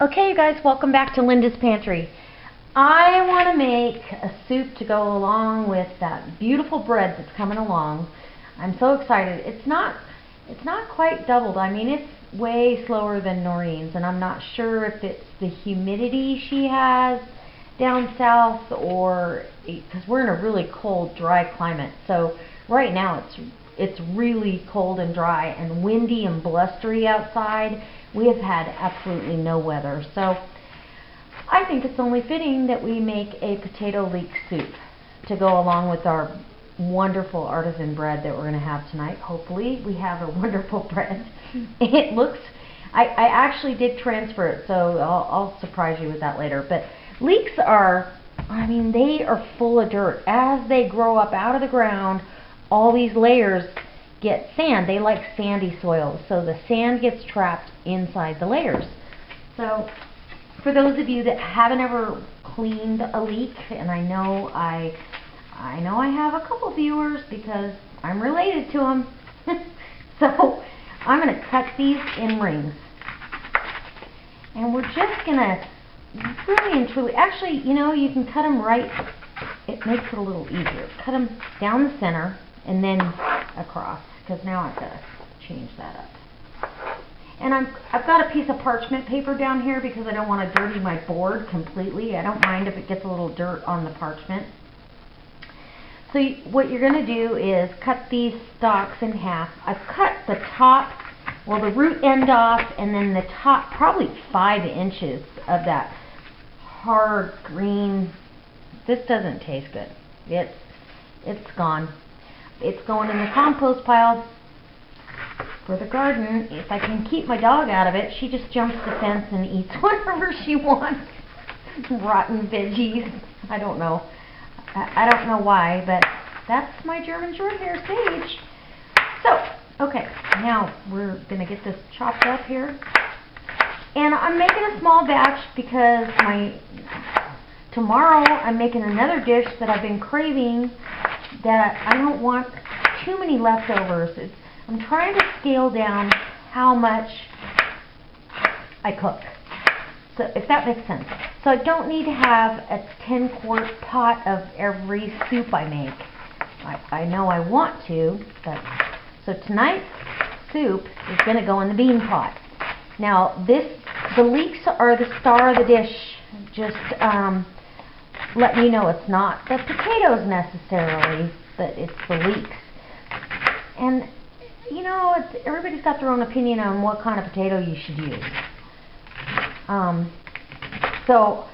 Okay, you guys, welcome back to Linda's Pantry. I want to make a soup to go along with that beautiful bread that's coming along. I'm so excited. It's not quite doubled. I mean, it's way slower than Noreen's, and I'm not sure if it's the humidity she has down south or because we're in a really cold, dry climate. So right now it's really cold and dry and windy and blustery outside. We have had absolutely no weather. So I think it's only fitting that we make a potato leek soup to go along with our wonderful artisan bread that we're going to have tonight. Hopefully we have a wonderful bread. It looks, I actually did transfer it, so I'll surprise you with that later. But leeks are, I mean, they are full of dirt. As they grow up out of the ground, all these layers get sand. They like sandy soil, so the sand gets trapped inside the layers. So for those of you that haven't ever cleaned a leek, and I know I have a couple viewers because I'm related to them. So I'm going to cut these in rings, and we're just going to really and truly, actually, you know, you can cut them right, it makes it a little easier. Cut them down the center and then across, because now I've got to change that up. And I've got a piece of parchment paper down here because I don't want to dirty my board completely. I don't mind if it gets a little dirt on the parchment. So what you're going to do is cut these stalks in half. I've cut the top, well, the root end off, and then the top, probably 5 inches of that hard green. This doesn't taste good. It's gone. It's going in the compost pile for the garden. If I can keep my dog out of it, she just jumps the fence and eats whatever she wants. Rotten veggies. I don't know. I don't know why, but that's my German Shorthair sage. So, okay, now we're going to get this chopped up here. And I'm making a small batch because tomorrow I'm making another dish that I've been craving that I don't want too many leftovers. I'm trying to scale down how much I cook, so if that makes sense. So I don't need to have a 10-quart pot of every soup I make. I know I want to, but so tonight's soup is going to go in the bean pot. Now the leeks are the star of the dish. Just let me know it's not the potatoes necessarily, but it's the leeks. And you know, everybody's got their own opinion on what kind of potato you should use. So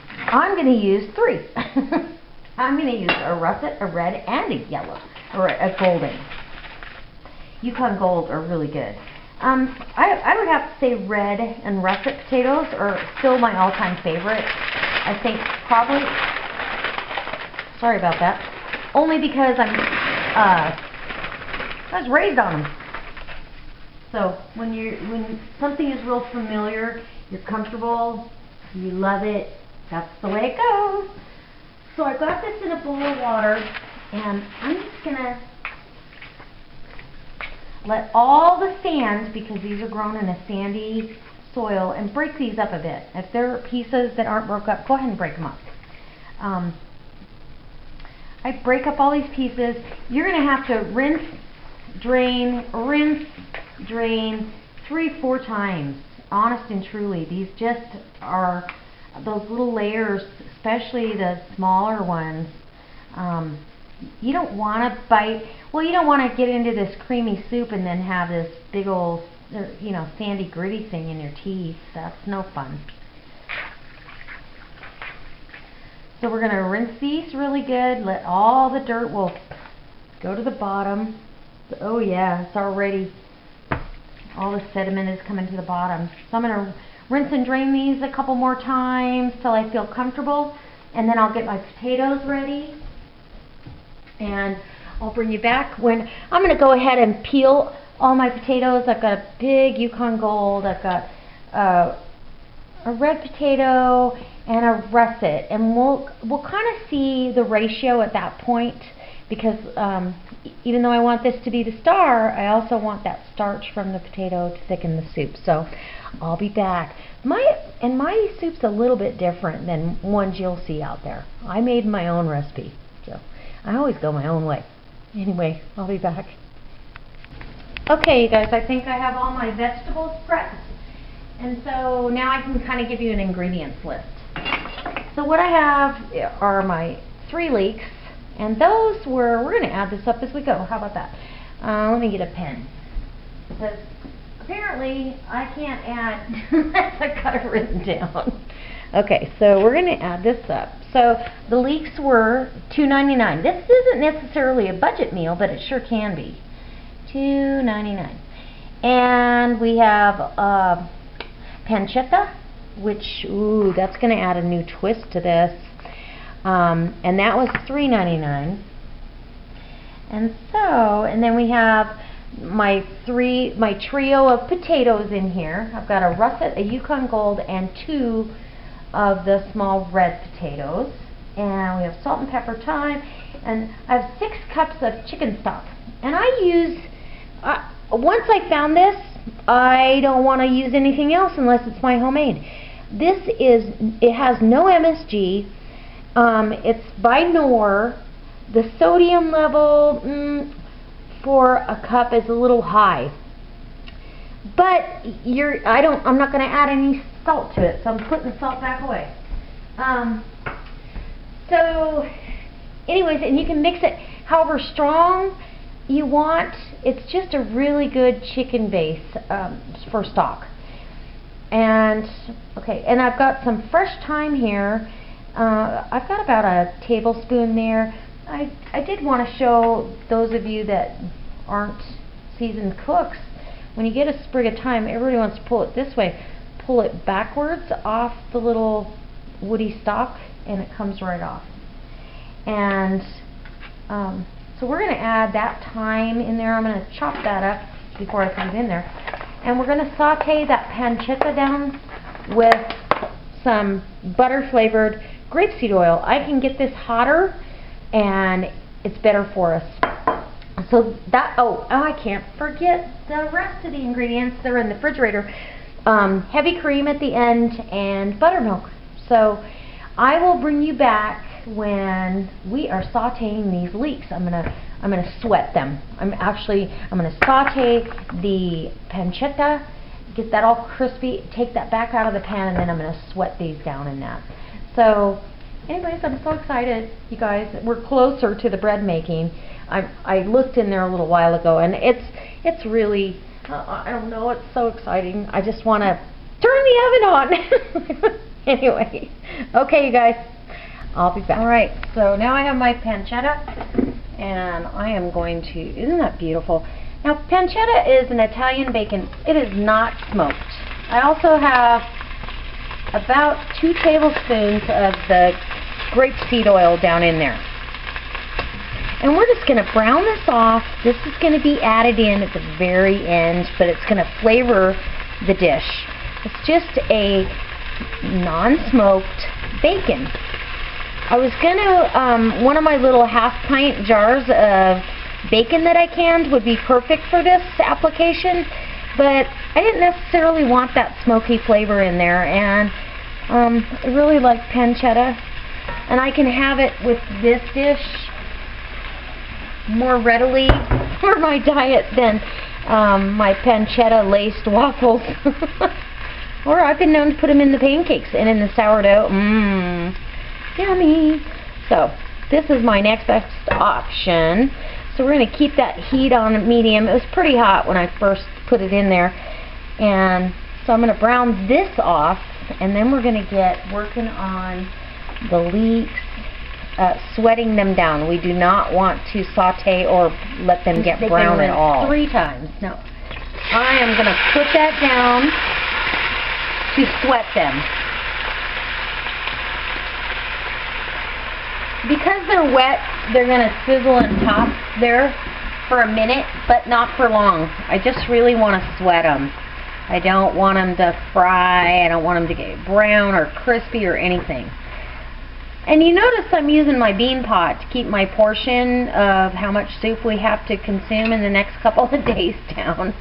I'm going to use 3. I'm going to use a russet, a red, and a yellow, or a golden. Yukon Gold are really good. I would have to say red and russet potatoes are still my all-time favorite. I think probably, sorry about that, only because I was raised on them. So when something is real familiar, you're comfortable, you love it, that's the way it goes. So I got this in a bowl of water, and I'm just going to let all the sand, because these are grown in a sandy soil, and break these up a bit. If there are pieces that aren't broke up, go ahead and break them up. I break up all these pieces. You're going to have to rinse, drain 3-4 times. Honest and truly, these just are those little layers, especially the smaller ones. You don't want to bite, well, you don't want to get into this creamy soup and then have this big old, you know, sandy gritty thing in your teeth. That's no fun. So we're going to rinse these really good. Let all the dirt will go to the bottom. Oh yeah, it's already, all the sediment is coming to the bottom. So I'm going to rinse and drain these a couple more times till I feel comfortable, and then I'll get my potatoes ready, and I'll bring you back when I'm going to go ahead and peel all my potatoes. I've got a big Yukon Gold, I've got a red potato and a russet, and we'll kind of see the ratio at that point because even though I want this to be the star, I also want that starch from the potato to thicken the soup. So I'll be back. My soup's a little bit different than ones you'll see out there. I made my own recipe, so I always go my own way. Anyway, I'll be back. Okay, you guys, I think I have all my vegetables prepped. And so now I can kind of give you an ingredients list. So what I have are my 3 leeks, and those we're going to add this up as we go. How about that? Let me get a pen, because apparently I can't add unless I've got it written down. Okay, so we're going to add this up. So the leeks were $2.99. This isn't necessarily a budget meal, but it sure can be. $2.99. And we have panchetta, which, ooh, that's going to add a new twist to this. And that was $3.99. And then we have my trio of potatoes in here. I've got a russet, a Yukon Gold, and 2 of the small red potatoes. And we have salt and pepper, thyme, and I have 6 cups of chicken stock. And I use, once I found this, I don't want to use anything else unless it's my homemade. It has no MSG. It's by Knorr. The sodium level for a cup is a little high. But I'm not going to add any salt to it, so I'm putting the salt back away. So anyways, and you can mix it however strong you want. It's just a really good chicken base for stock. And okay, and I've got some fresh thyme here. I've got about a tablespoon there. I did want to show those of you that aren't seasoned cooks, when you get a sprig of thyme, everybody wants to pull it this way. Pull it backwards off the little woody stalk, and it comes right off. And so we're going to add that thyme in there. I'm going to chop that up before I put it in there. And we're going to saute that panchetta down with some butter-flavored grapeseed oil. I can get this hotter, and it's better for us. So that, I can't forget the rest of the ingredients. They're in the refrigerator. Heavy cream at the end and buttermilk. So I will bring you back when we are sauteing these leeks. I'm gonna sweat them. I'm gonna saute the panchetta, get that all crispy, take that back out of the pan, and then I'm gonna sweat these down in that. So anyways, I'm so excited, you guys. We're closer to the bread making. I looked in there a little while ago, and it's really, I don't know, it's so exciting. I just want to turn the oven on. Anyway, okay, you guys, I'll be back. All right, so now I have my panchetta, and I am going to, isn't that beautiful? Now, panchetta is an Italian bacon. It is not smoked. I also have about 2 tablespoons of the grapeseed oil down in there. And we're just going to brown this off. This is going to be added in at the very end, but it's going to flavor the dish. It's just a non-smoked bacon. I was going to, one of my little half-pint jars of bacon that I canned would be perfect for this application, but I didn't necessarily want that smoky flavor in there, and I really like panchetta, and I can have it with this dish more readily for my diet than my panchetta laced waffles. Or I've been known to put them in the pancakes and in the sourdough. Yummy. So this is my next best option. So we're going to keep that heat on medium. It was pretty hot when I first put it in there. And so I'm going to brown this off, and then we're going to get working on the leeks. Sweating them down. We do not want to saute or let them get brown at all. 3 times. No. I am going to put that down to sweat them. Because they're wet, they're going to sizzle on top there for a minute, but not for long. I just really want to sweat them. I don't want them to fry. I don't want them to get brown or crispy or anything. And you notice I'm using my bean pot to keep my portion of how much soup we have to consume in the next couple of days down.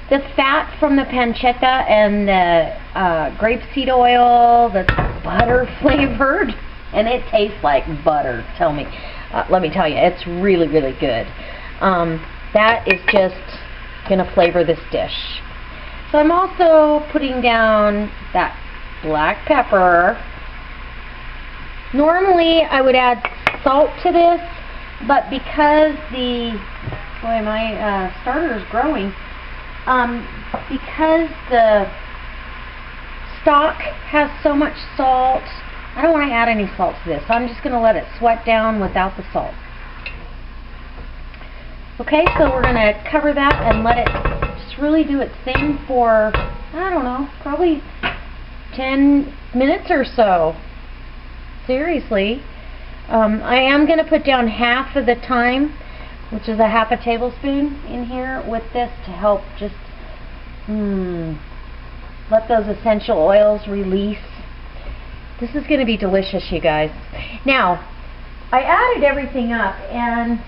The fat from the panchetta and the grapeseed oil that's butter flavored, and it tastes like butter. Let me tell you, it's really, really good. That is just gonna flavor this dish. So I'm also putting down that black pepper. Normally I would add salt to this, but because my starter is growing, because the stock has so much salt, I don't want to add any salt to this, so I'm just going to let it sweat down without the salt. Okay, so we're going to cover that and let it just really do its thing for, I don't know, probably 10 minutes or so. Seriously. I am going to put down half of the thyme, which is a half a tablespoon in here with this to help just let those essential oils release. This is going to be delicious, you guys. Now, I added everything up, and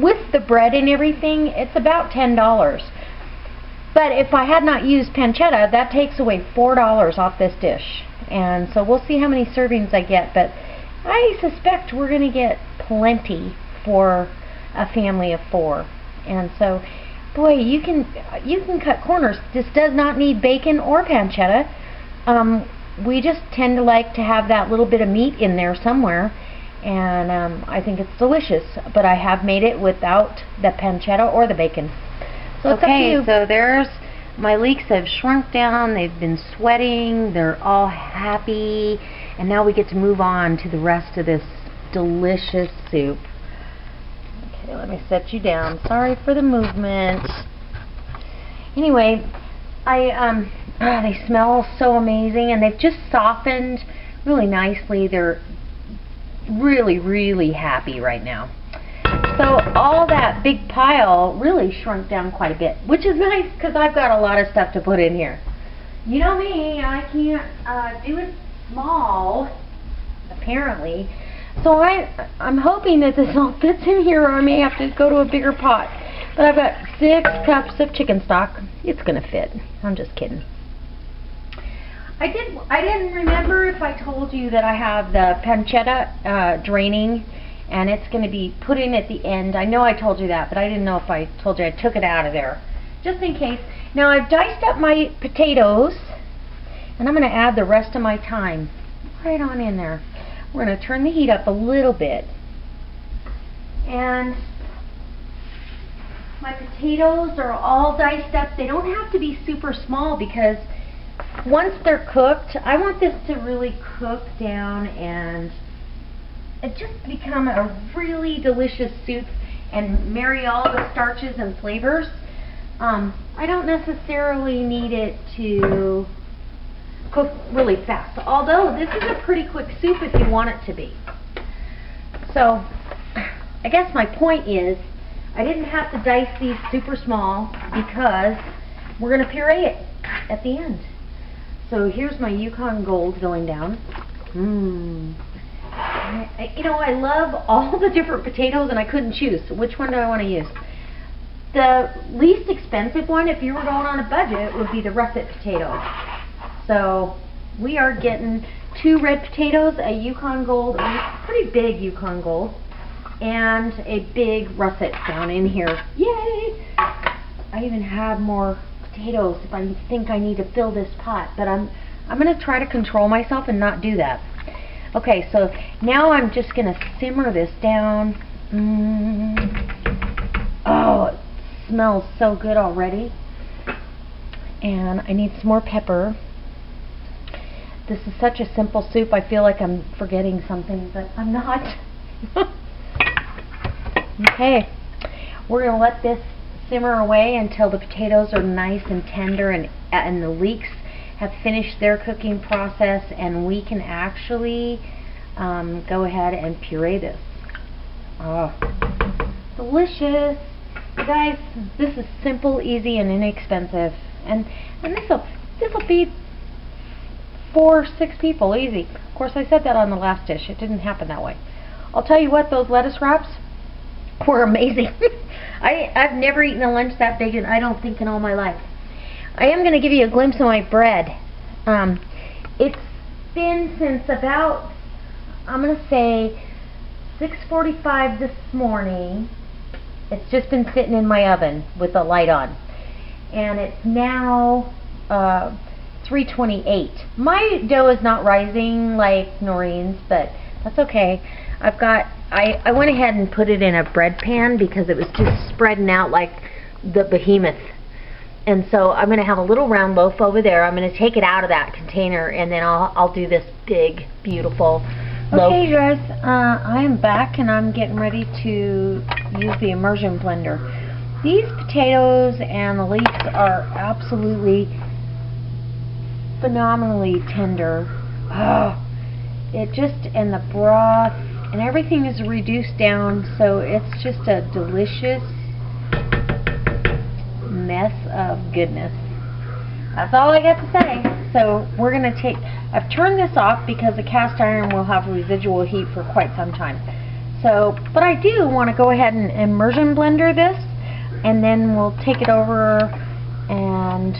with the bread and everything, it's about $10. But if I had not used panchetta, that takes away $4 off this dish. And so we'll see how many servings I get, but I suspect we're going to get plenty for a family of 4. And so, boy, you can cut corners. This does not need bacon or panchetta. We just tend to like to have that little bit of meat in there somewhere, and I think it's delicious. But I have made it without the panchetta or the bacon. So it's up to you. So there's my leeks have shrunk down. They've been sweating. They're all happy, and now we get to move on to the rest of this delicious soup. Okay, let me set you down. Sorry for the movement. Anyway, they smell so amazing, and they've just softened really nicely. They're really, really happy right now. So all that big pile really shrunk down quite a bit, which is nice because I've got a lot of stuff to put in here. You know me, I can't do it small, apparently. So I'm hoping that this all fits in here, or I may have to go to a bigger pot. But I've got 6 cups of chicken stock. It's going to fit. I'm just kidding. I didn't remember if I told you that I have the panchetta draining, and it's going to be put in at the end. I know I told you that, but I didn't know if I told you I took it out of there, just in case. Now I've diced up my potatoes, and I'm going to add the rest of my thyme right on in there. We're going to turn the heat up a little bit, and my potatoes are all diced up. They don't have to be super small, because once they're cooked, I want this to really cook down and it just become a really delicious soup and marry all the starches and flavors. I don't necessarily need it to cook really fast, although this is a pretty quick soup if you want it to be. So I guess my point is I didn't have to dice these super small because we're going to puree it at the end. So here's my Yukon Gold going down. You know, I love all the different potatoes, and I couldn't choose. So which one do I want to use? The least expensive one, if you were going on a budget, would be the russet potato. So we are getting 2 red potatoes, a Yukon Gold, a pretty big Yukon Gold, and a big russet down in here. Yay! I even have more potatoes if I think I need to fill this pot, but I'm going to try to control myself and not do that. Okay, so now I'm just going to simmer this down. Oh, it smells so good already. And I need some more pepper. This is such a simple soup, I feel like I'm forgetting something, but I'm not. Okay, we're going to let this simmer away until the potatoes are nice and tender, and the leeks have finished their cooking process, and we can actually go ahead and puree this. Oh, delicious. You guys, this is simple, easy, and inexpensive, and this will be 4, 6 people, easy. Of course, I said that on the last dish. It didn't happen that way. I'll tell you what, those lettuce wraps were amazing. I've never eaten a lunch that big, I don't think, in all my life. I am going to give you a glimpse of my bread. It's been since about, I'm going to say, 6:45 this morning. It's just been sitting in my oven with the light on. And it's now 3:28. My dough is not rising like Noreen's, but that's okay. I went ahead and put it in a bread pan because it was just spreading out like the behemoth. And so I'm going to have a little round loaf over there. I'm going to take it out of that container, and then I'll do this big, beautiful loaf. Okay, guys, I am back, and I'm getting ready to use the immersion blender. These potatoes and the leeks are absolutely phenomenally tender. Oh, and the broth and everything is reduced down, so it's just a delicious mess of goodness. That's all I got to say. So we're going to I've turned this off because the cast iron will have residual heat for quite some time. So, but I do want to go ahead and immersion blender this, and then we'll take it over and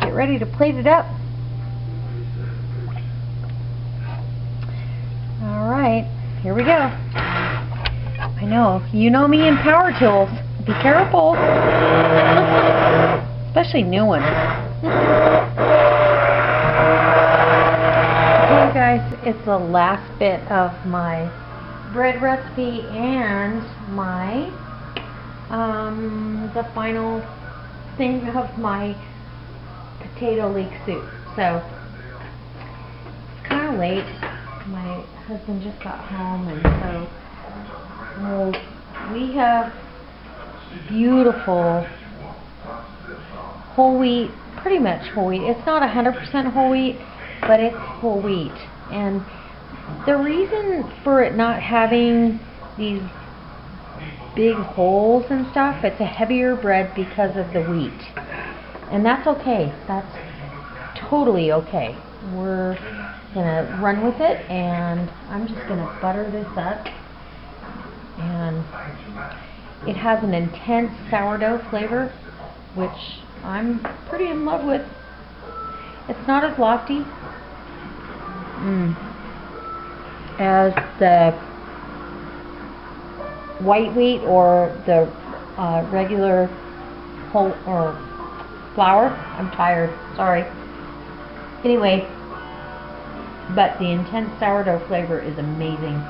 get ready to plate it up. Alright, here we go. I know, you know me and power tools. Be careful. Especially new ones. Okay guys, it's the last bit of my bread recipe and my the final thing of my potato leek soup. So it's kind of late. My husband just got home, and so we have beautiful whole wheat, pretty much whole wheat. It's not 100% whole wheat, but it's whole wheat. And the reason for it not having these big holes and stuff, it's a heavier bread because of the wheat. And that's okay. That's totally okay. We're gonna run with it, and I'm just gonna butter this up. And it has an intense sourdough flavor, which I'm pretty in love with. It's not as lofty as the white wheat or the regular whole or flour. I'm tired, sorry. Anyway, but the intense sourdough flavor is amazing.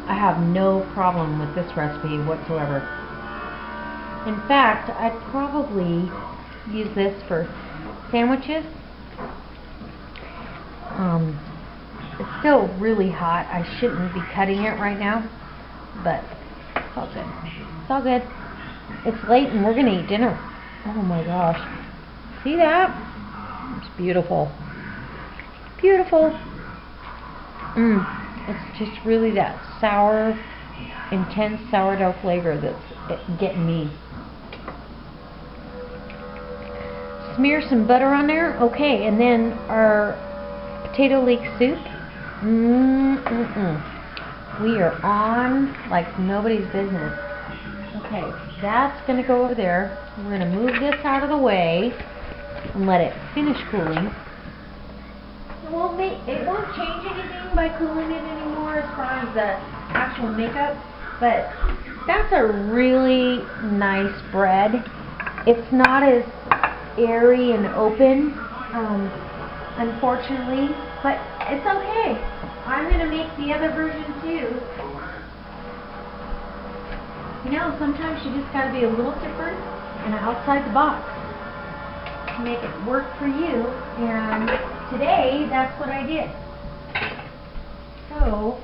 I have no problem with this recipe whatsoever. In fact, I'd probably use this for sandwiches. It's still really hot. I shouldn't be cutting it right now, but it's all good. It's all good. It's late and we're going to eat dinner. Oh my gosh. See that? It's beautiful. Beautiful. It's just really that sour, intense sourdough flavor that's getting me. Smear some butter on there. Okay, and then our potato leek soup. We are on like nobody's business. Okay, that's going to go over there. We're going to move this out of the way and let it finish cooling. It won't change anything by cooling it anymore as far as the actual makeup, but that's a really nice bread. It's not as airy and open, unfortunately, but it's okay. I'm going to make the other version too. You know, sometimes you just got to be a little different and outside the box to make it work for you, and today that's what I did. So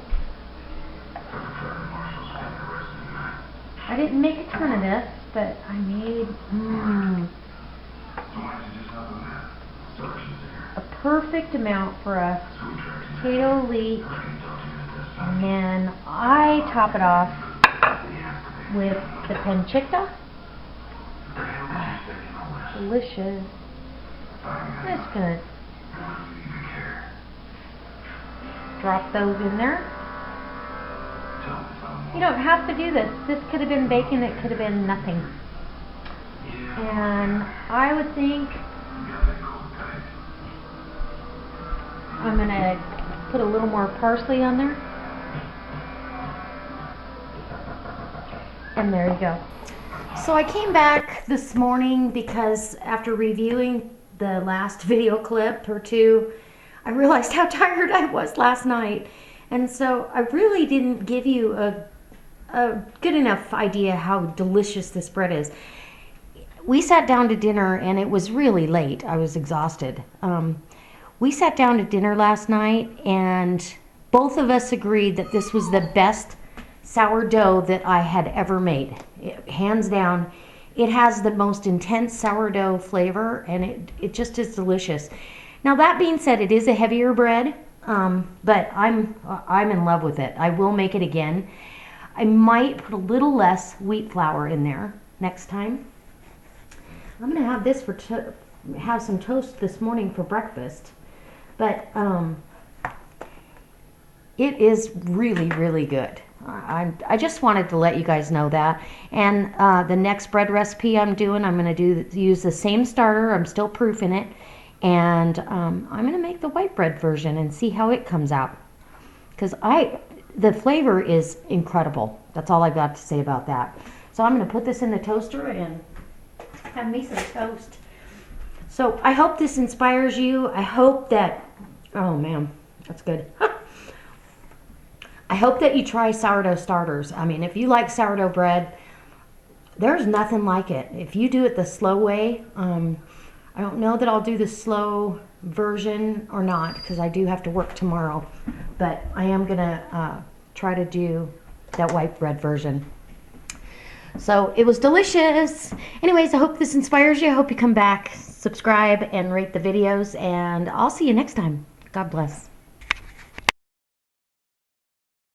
I didn't make a ton of this, but I made a perfect amount for us. Potato leek, and then I top it off with the panchetta. Delicious. I'm just going to drop those in there. You don't have to do this. This could have been bacon, it could have been nothing. And I would think I'm going to put a little more parsley on there. And there you go. So I came back this morning because after reviewing the last video clip or two, I realized how tired I was last night. And so I really didn't give you a good enough idea how delicious this bread is. We sat down to dinner and it was really late. I was exhausted. We sat down to dinner last night and both of us agreed that this was the best sourdough that I had ever made. Hands down. It has the most intense sourdough flavor and it just is delicious. Now that being said, it is a heavier bread, but I'm in love with it. I will make it again. I might put a little less wheat flour in there next time. I'm gonna have this have some toast this morning for breakfast, but it is really, really good. I just wanted to let you guys know that. And the next bread recipe I'm doing, I'm going to use the same starter. I'm still proofing it. And I'm going to make the white bread version and see how it comes out. Because the flavor is incredible. That's all I've got to say about that. So I'm going to put this in the toaster and have me some toast. So I hope this inspires you. I hope that, oh man, that's good. I hope that you try sourdough starters. I mean, if you like sourdough bread, there's nothing like it. If you do it the slow way, I don't know that I'll do the slow version or not because I do have to work tomorrow. But I am going to try to do that white bread version. So it was delicious. Anyways, I hope this inspires you. I hope you come back, subscribe, and rate the videos. And I'll see you next time. God bless.